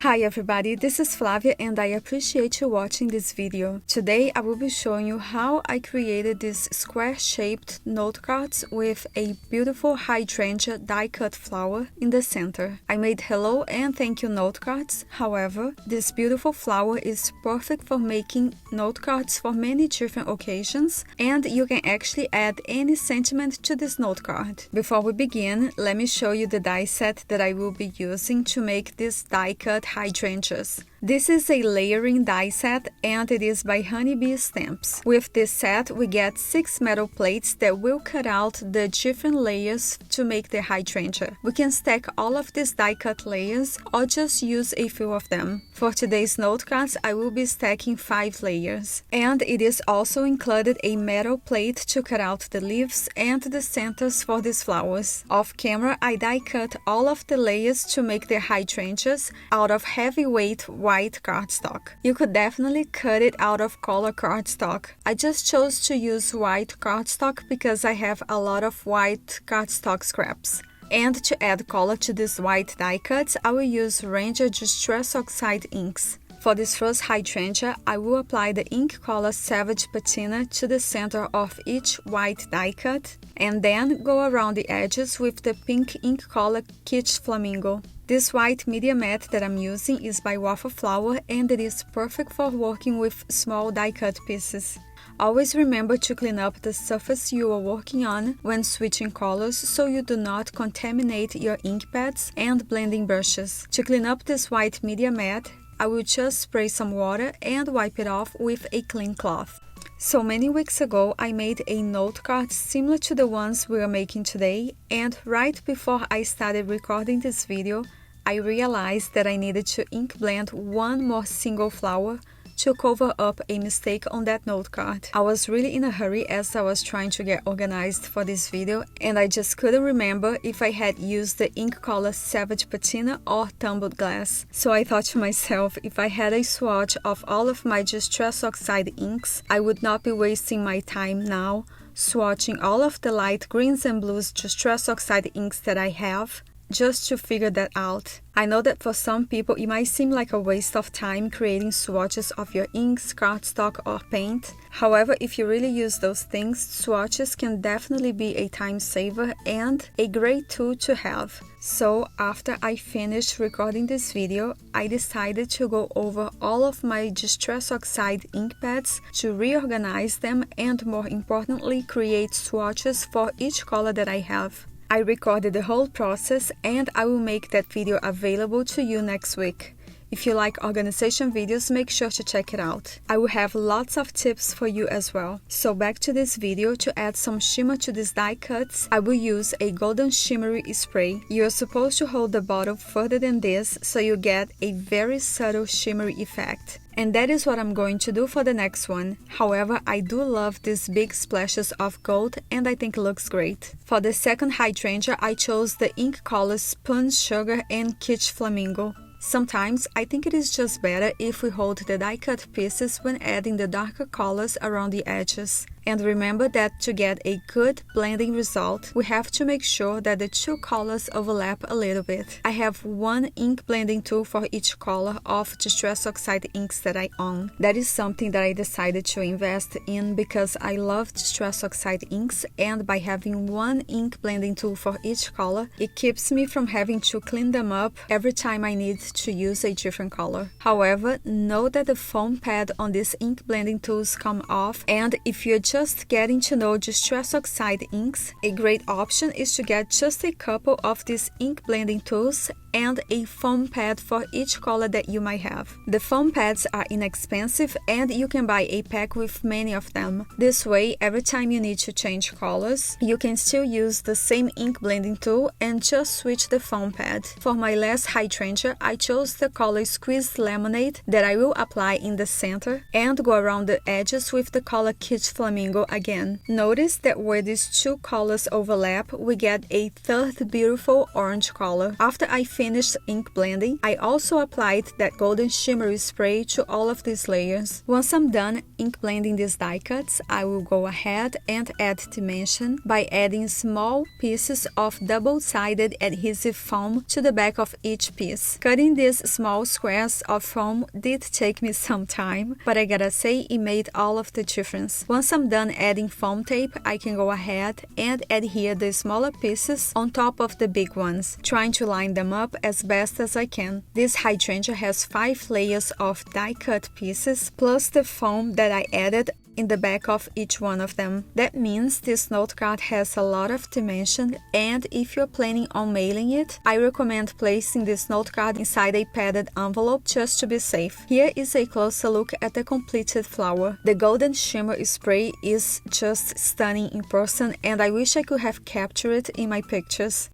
Hi everybody, this is Flavia and I appreciate you watching this video. Today I will be showing you how I created these square-shaped note cards with a beautiful hydrangea die-cut flower in the center. I made hello and thank you note cards. However, this beautiful flower is perfect for making note cards for many different occasions, and you can actually add any sentiment to this note card. Before we begin, let me show you the die set that I will be using to make this die-cut hydrangeas. This is a layering die set and it is by Honeybee Stamps. With this set, we get 6 metal plates that will cut out the different layers to make the hydrangea. We can stack all of these die-cut layers or just use a few of them. For today's note cards, I will be stacking 5 layers. And it is also included a metal plate to cut out the leaves and the centers for these flowers. Off camera, I die-cut all of the layers to make the hydrangeas out of heavyweight white cardstock. You could definitely cut it out of color cardstock. I just chose to use white cardstock because I have a lot of white cardstock scraps. And to add color to these white die cuts, I will use Ranger Distress Oxide inks. For this first hydrangea, I will apply the ink color Savage Patina to the center of each white die cut, and then go around the edges with the pink ink color Kitsch Flamingo. This white media mat that I'm using is by Waffle Flower and it is perfect for working with small die cut pieces. Always remember to clean up the surface you are working on when switching colors so you do not contaminate your ink pads and blending brushes. To clean up this white media mat, I will just spray some water and wipe it off with a clean cloth. So many weeks ago, I made a note card similar to the ones we are making today, and right before I started recording this video, I realized that I needed to ink blend one more single flower to cover up a mistake on that note card. I was really in a hurry as I was trying to get organized for this video, and I just couldn't remember if I had used the ink color Savage Patina or Tumbled Glass. So I thought to myself, if I had a swatch of all of my Distress Oxide inks, I would not be wasting my time now swatching all of the light greens and blues Distress Oxide inks that I have, just to figure that out. I know that for some people it might seem like a waste of time creating swatches of your inks, cardstock or paint. However, if you really use those things, swatches can definitely be a time saver and a great tool to have. So after I finished recording this video, I decided to go over all of my Distress Oxide ink pads to reorganize them and, more importantly, create swatches for each color that I have. I recorded the whole process and I will make that video available to you next week. If you like organization videos, make sure to check it out. I will have lots of tips for you as well. So back to this video. To add some shimmer to these die cuts, I will use a golden shimmery spray. You are supposed to hold the bottle further than this so you get a very subtle shimmery effect. And that is what I'm going to do for the next one. However, I do love these big splashes of gold and I think it looks great. For the second hydrangea, I chose the ink colors Spoon Sugar and Kitsch Flamingo. Sometimes I think it is just better if we hold the die cut pieces when adding the darker colors around the edges. And remember that to get a good blending result, we have to make sure that the two colors overlap a little bit. I have one ink blending tool for each color of Distress Oxide inks that I own. That is something that I decided to invest in because I love Distress Oxide inks, and by having one ink blending tool for each color, it keeps me from having to clean them up every time I need to use a different color. However, know that the foam pad on these ink blending tools come off, and if you're just getting to know Distress Oxide inks, a great option is to get just a couple of these ink blending tools and a foam pad for each color that you might have. The foam pads are inexpensive and you can buy a pack with many of them. This way, every time you need to change colors, you can still use the same ink blending tool and just switch the foam pad. For my last hydrangea, I chose the color Squeezed Lemonade that I will apply in the center and go around the edges with the color Kitsch Flamingo again. Notice that where these two colors overlap, we get a third beautiful orange color. After I finish finished ink blending, I also applied that golden shimmery spray to all of these layers. Once I'm done ink blending these die cuts, I will go ahead and add dimension by adding small pieces of double-sided adhesive foam to the back of each piece. Cutting these small squares of foam did take me some time, but I gotta say it made all of the difference. Once I'm done adding foam tape, I can go ahead and adhere the smaller pieces on top of the big ones, trying to line them up as best as I can. This hydrangea has 5 layers of die cut pieces plus the foam that I added in the back of each one of them. That means this note card has a lot of dimension, and if you're planning on mailing it, I recommend placing this note card inside a padded envelope just to be safe. Here is a closer look at the completed flower. The golden shimmer spray is just stunning in person, and I wish I could have captured it in my pictures.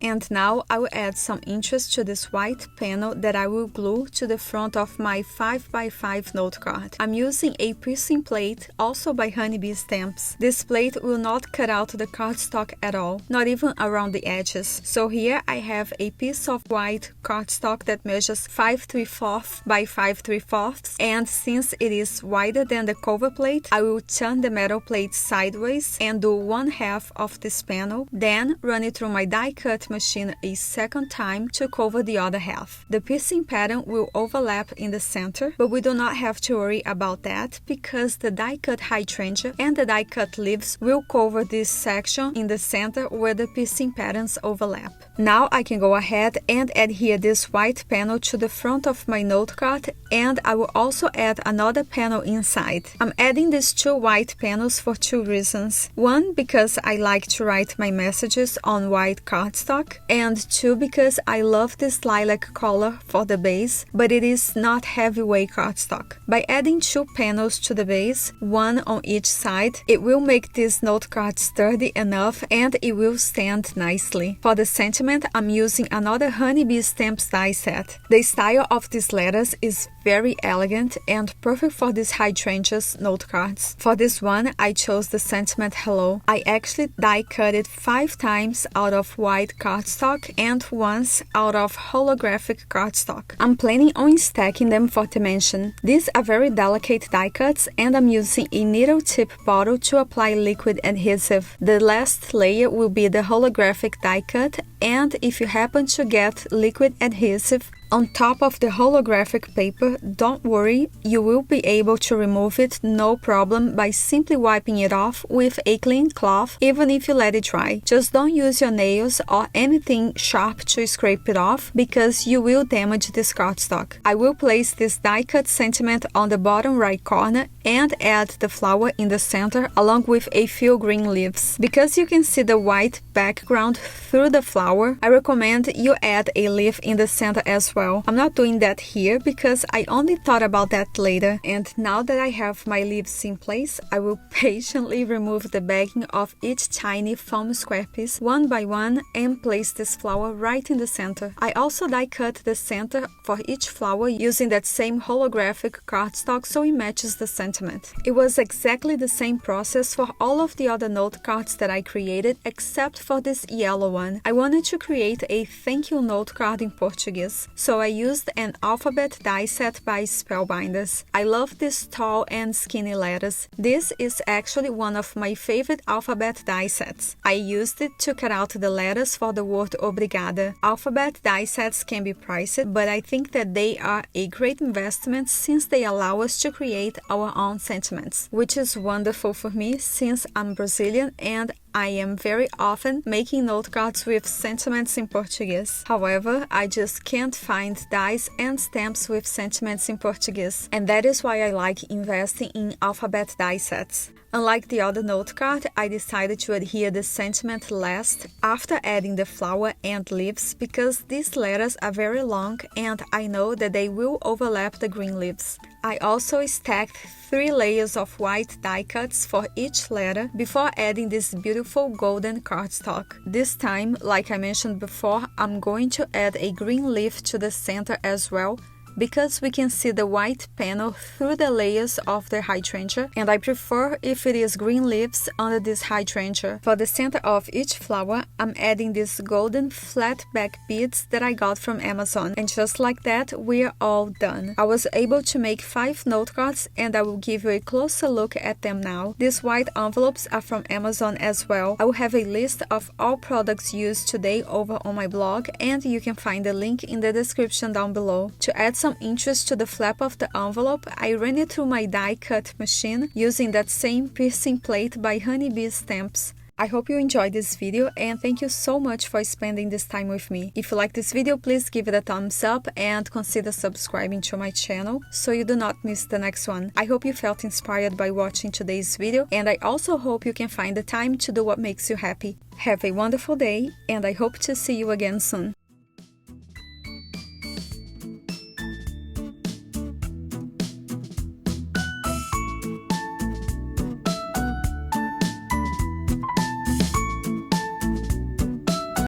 And now I will add some interest to this white panel that I will glue to the front of my 5x5 note card. I'm using a piercing plate, also by Honeybee Stamps. This plate will not cut out the cardstock at all, not even around the edges. So here I have a piece of white cardstock that measures 5 3/4 by 5 3/4, and since it is wider than the cover plate, I will turn the metal plate sideways and do 1/2 of this panel, then run it through my die cut machine a second time to cover the other half. The piercing pattern will overlap in the center, but we do not have to worry about that because the die cut hydrangea and the die cut leaves will cover this section in the center where the piercing patterns overlap. Now I can go ahead and adhere this white panel to the front of my note card, and I will also add another panel inside. I'm adding these 2 white panels for 2 reasons. One, because I like to write my messages on white cardstock, and 2, because I love this lilac color for the base, but it is not heavyweight cardstock. By adding 2 panels to the base, 1 on each side, it will make this note card sturdy enough and it will stand nicely. For the sentiment, I'm using another Honeybee Stamps die set. The style of these letters is very elegant and perfect for these hydrangeas note cards. For this one, I chose the sentiment hello. I actually die cut it 5 times out of white cardstock and once out of holographic cardstock. I'm planning on stacking them for dimension. These are very delicate die cuts, and I'm using a needle tip bottle to apply liquid adhesive. The last layer will be the holographic die cut, and if you happen to get liquid adhesive on top of the holographic paper, don't worry, you will be able to remove it no problem by simply wiping it off with a clean cloth, even if you let it dry. Just don't use your nails or anything sharp to scrape it off because you will damage this cardstock. I will place this die cut sentiment on the bottom right corner and add the flower in the center along with a few green leaves. Because you can see the white background through the flower, I recommend you add a leaf in the center as well. I'm not doing that here because I only thought about that later. And now that I have my leaves in place, I will patiently remove the backing of each tiny foam square piece one by one and place this flower right in the center. I also die cut the center for each flower using that same holographic cardstock so it matches the sentiment. It was exactly the same process for all of the other note cards that I created except for this yellow one. I wanted to create a thank you note card in Portuguese, so I used an alphabet die set by Spellbinders. I love these tall and skinny letters. This is actually one of my favorite alphabet die sets. I used it to cut out the letters for the word obrigada. Alphabet die sets can be priced, but I think that they are a great investment since they allow us to create our own sentiments, which is wonderful for me since I'm Brazilian and I am very often making note cards with sentiments in Portuguese. However, I just can't find dies and stamps with sentiments in Portuguese, and that is why I like investing in alphabet die sets. Unlike the other note card, I decided to adhere the sentiment last after adding the flower and leaves because these letters are very long and I know that they will overlap the green leaves. I also stacked 3 layers of white die cuts for each letter before adding this beautiful golden cardstock. This time, like I mentioned before, I'm going to add a green leaf to the center as well, because we can see the white panel through the layers of the hydrangea, and I prefer if it is green leaves under this hydrangea. For the center of each flower, I'm adding these golden flat back beads that I got from Amazon, and just like that, we're all done. I was able to make 5 note cards, and I will give you a closer look at them now. These white envelopes are from Amazon as well. I will have a list of all products used today over on my blog, and you can find the link in the description down below. To add some interest to the flap of the envelope, I ran it through my die cut machine using that same piercing plate by Honeybee Stamps. I hope you enjoyed this video, and thank you so much for spending this time with me. If you like this video, please give it a thumbs up and consider subscribing to my channel so you do not miss the next one. I hope you felt inspired by watching today's video, and I also hope you can find the time to do what makes you happy. Have a wonderful day, and I hope to see you again soon.